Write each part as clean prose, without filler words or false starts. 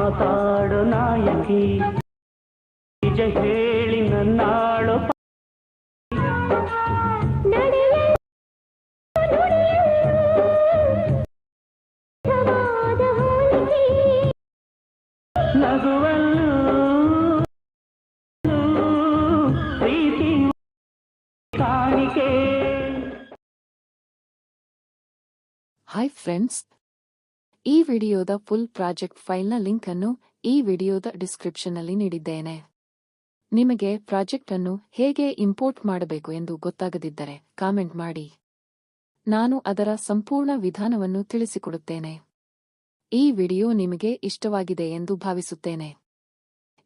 ಮಾತಾಡು ನಾಯಕಿ ನಿಜ ಹೇಳಿ ನನ್ನಾಳು ನಗುವಲ್ಲೂ ಪ್ರೀತಿ ಕಾಣಿಕೆ. ಹಾಯ್ ಫ್ರೆಂಡ್ಸ್, ಈ ವಿಡಿಯೋದ ಫುಲ್ ಪ್ರಾಜೆಕ್ಟ್ ಫೈಲ್ನ ಲಿಂಕ್ ಅನ್ನು ಈ ವಿಡಿಯೋದ ಡಿಸ್ಕ್ರಿಪ್ಷನ್ನಲ್ಲಿ ನೀಡಿದ್ದೇನೆ. ನಿಮಗೆ ಪ್ರಾಜೆಕ್ಟ್ ಅನ್ನು ಹೇಗೆ ಇಂಪೋರ್ಟ್ ಮಾಡಬೇಕು ಎಂದು ಗೊತ್ತಾಗದಿದ್ದರೆ ಕಾಮೆಂಟ್ ಮಾಡಿ, ನಾನು ಅದರ ಸಂಪೂರ್ಣ ವಿಧಾನವನ್ನು ತಿಳಿಸಿಕೊಡುತ್ತೇನೆ. ಈ ವಿಡಿಯೋ ನಿಮಗೆ ಇಷ್ಟವಾಗಿದೆ ಎಂದು ಭಾವಿಸುತ್ತೇನೆ.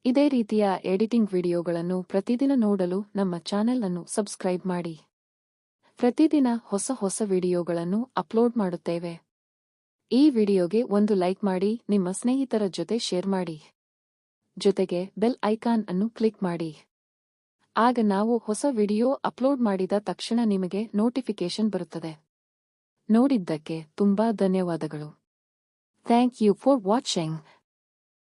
ಇದೇ ರೀತಿಯ ಎಡಿಟಿಂಗ್ ವಿಡಿಯೋಗಳನ್ನು ಪ್ರತಿದಿನ ನೋಡಲು ನಮ್ಮ ಚಾನೆಲ್ ಅನ್ನು ಸಬ್ಸ್ಕ್ರೈಬ್ ಮಾಡಿ. ಪ್ರತಿದಿನ ಹೊಸ ವಿಡಿಯೋಗಳನ್ನು ಅಪ್ಲೋಡ್ ಮಾಡುತ್ತೇವೆ. ಈ ವಿಡಿಯೋಗೆ ಒಂದು ಲೈಕ್ ಮಾಡಿ, ನಿಮ್ಮ ಸ್ನೇಹಿತರ ಜೊತೆ ಶೇರ್ ಮಾಡಿ. ಜೊತೆಗೆ ಬೆಲ್ ಐಕಾನ್ ಅನ್ನು ಕ್ಲಿಕ್ ಮಾಡಿ. ಆಗ ನಾವು ಹೊಸ ವಿಡಿಯೋ ಅಪ್ಲೋಡ್ ಮಾಡಿದ ತಕ್ಷಣ ನಿಮಗೆ ನೋಟಿಫಿಕೇಶನ್ ಬರುತ್ತದೆ. ನೋಡಿದ್ದಕ್ಕೆ ತುಂಬಾ ಧನ್ಯವಾದಗಳು. Thank you for watching.